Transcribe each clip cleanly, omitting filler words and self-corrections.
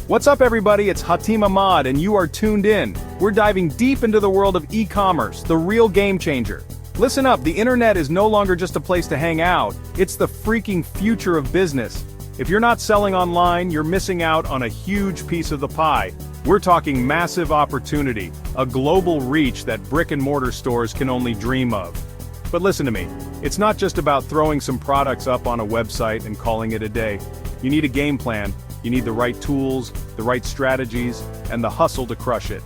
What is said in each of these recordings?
What's up everybody, it's Hatim Ahmad and you are tuned in. We're diving deep into the world of e-commerce, the real game changer. Listen up, the internet is no longer just a place to hang out, it's the freaking future of business. If you're not selling online, you're missing out on a huge piece of the pie. We're talking massive opportunity, a global reach that brick-and-mortar stores can only dream of. But listen to me, it's not just about throwing some products up on a website and calling it a day. You need a game plan. You need the right tools, the right strategies, and the hustle to crush it.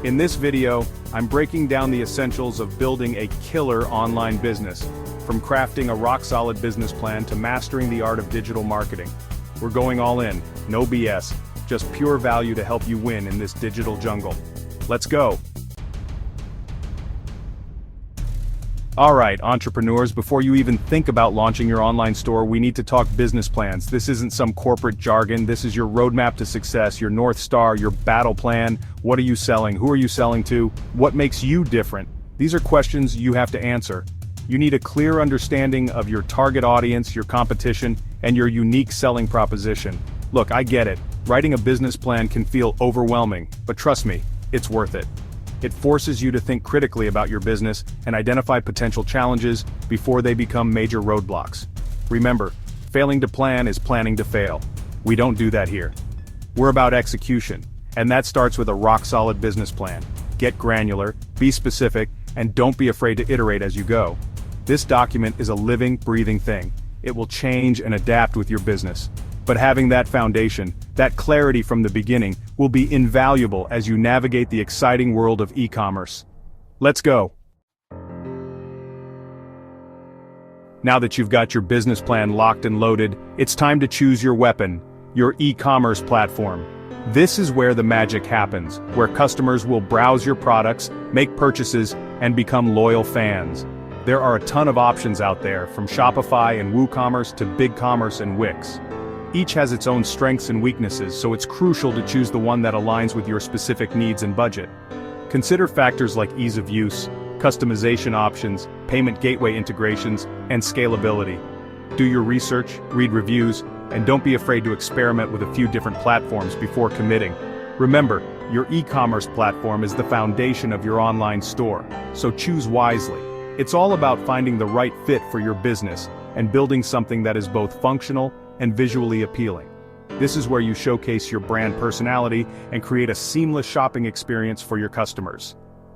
In this video, I'm breaking down the essentials of building a killer online business, from crafting a rock-solid business plan to mastering the art of digital marketing. We're going all in, no BS, just pure value to help you win in this digital jungle. Let's go! Alright, entrepreneurs, before you even think about launching your online store, we need to talk business plans. This isn't some corporate jargon, this is your roadmap to success, your North Star, your battle plan. What are you selling? Who are you selling to? What makes you different? These are questions you have to answer. You need a clear understanding of your target audience, your competition, and your unique selling proposition. Look, I get it. Writing a business plan can feel overwhelming, but trust me, it's worth it. It forces you to think critically about your business and identify potential challenges before they become major roadblocks. Remember, failing to plan is planning to fail. We don't do that here. We're about execution, and that starts with a rock-solid business plan. Get granular, be specific, and don't be afraid to iterate as you go. This document is a living, breathing thing. It will change and adapt with your business. But having that foundation, that clarity from the beginning, will be invaluable as you navigate the exciting world of e-commerce. Let's go! Now that you've got your business plan locked and loaded, it's time to choose your weapon, your e-commerce platform. This is where the magic happens, where customers will browse your products, make purchases, and become loyal fans. There are a ton of options out there, from Shopify and WooCommerce to BigCommerce and Wix. Each has its own strengths and weaknesses, so it's crucial to choose the one that aligns with your specific needs and budget. Consider factors like ease of use, customization options, payment gateway integrations, and scalability. Do your research, read reviews, and don't be afraid to experiment with a few different platforms before committing. Remember, your e-commerce platform is the foundation of your online store, so choose wisely. It's all about finding the right fit for your business and building something that is both functional and visually appealing. This is where you showcase your brand personality and create a seamless shopping experience for your customers.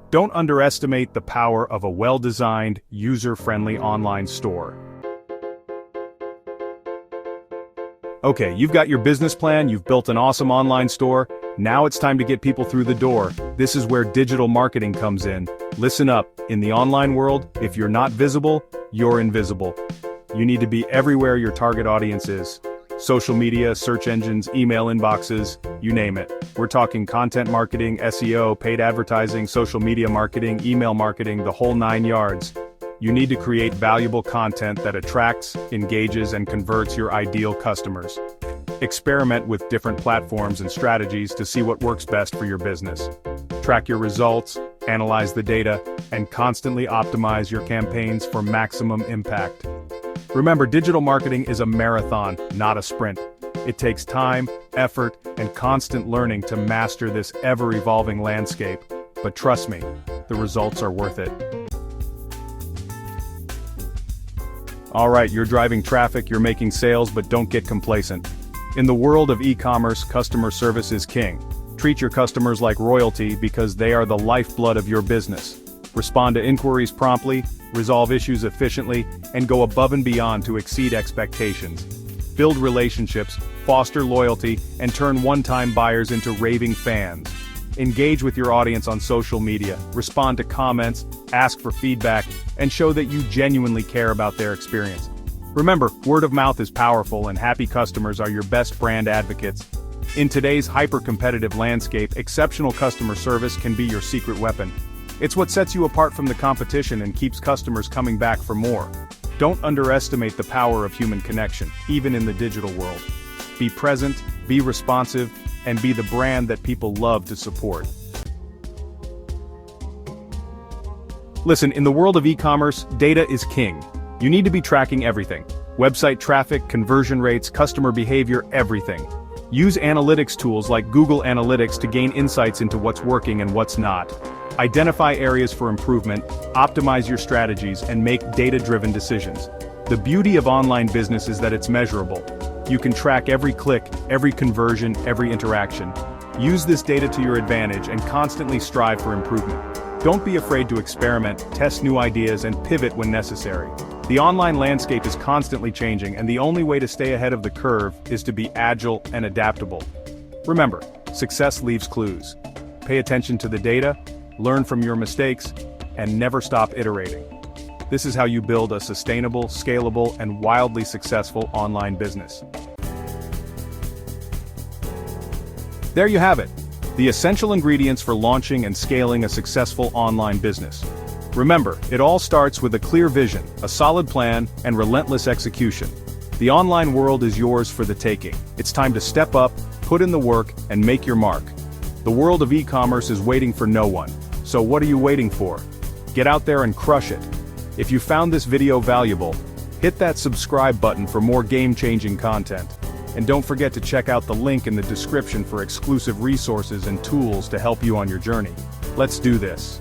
Don't underestimate the power of a well-designed, user-friendly online store. Okay, you've got your business plan, you've built an awesome online store, now it's time to get people through the door. This is where digital marketing comes in. Listen up, in the online world, if you're not visible, you're invisible. You need to be everywhere your target audience is. Social media, search engines, email inboxes, you name it. We're talking content marketing, SEO, paid advertising, social media marketing, email marketing, the whole 9 yards. You need to create valuable content that attracts, engages, and converts your ideal customers. Experiment with different platforms and strategies to see what works best for your business. Track your results, analyze the data, and constantly optimize your campaigns for maximum impact. Remember, digital marketing is a marathon, not a sprint. It takes time, effort, and constant learning to master this ever-evolving landscape. But trust me, the results are worth it. Alright, you're driving traffic, you're making sales, but don't get complacent. In the world of e-commerce, customer service is king. Treat your customers like royalty because they are the lifeblood of your business. Respond to inquiries promptly, resolve issues efficiently, and go above and beyond to exceed expectations. Build relationships, foster loyalty, and turn one-time buyers into raving fans. Engage with your audience on social media, respond to comments, ask for feedback, and show that you genuinely care about their experience. Remember, word of mouth is powerful and happy customers are your best brand advocates. In today's hyper-competitive landscape, exceptional customer service can be your secret weapon. It's what sets you apart from the competition and keeps customers coming back for more. Don't underestimate the power of human connection, even in the digital world. Be present, be responsive, and be the brand that people love to support. Listen, in the world of e-commerce, data is king. You need to be tracking everything. Website traffic, conversion rates, customer behavior, everything. Use analytics tools like Google Analytics to gain insights into what's working and what's not. Identify areas for improvement, optimize your strategies, and make data-driven decisions. The beauty of online business is that it's measurable. You can track every click, every conversion, every interaction. Use this data to your advantage and constantly strive for improvement. Don't be afraid to experiment, test new ideas, and pivot when necessary. The online landscape is constantly changing, and the only way to stay ahead of the curve is to be agile and adaptable. Remember, success leaves clues. Pay attention to the data, learn from your mistakes, and never stop iterating. This is how you build a sustainable, scalable, and wildly successful online business. There you have it, the essential ingredients for launching and scaling a successful online business. Remember, it all starts with a clear vision, a solid plan, and relentless execution. The online world is yours for the taking. It's time to step up, put in the work, and make your mark. The world of e-commerce is waiting for no one. So what are you waiting for? Get out there and crush it. If you found this video valuable, hit that subscribe button for more game-changing content. And don't forget to check out the link in the description for exclusive resources and tools to help you on your journey. Let's do this.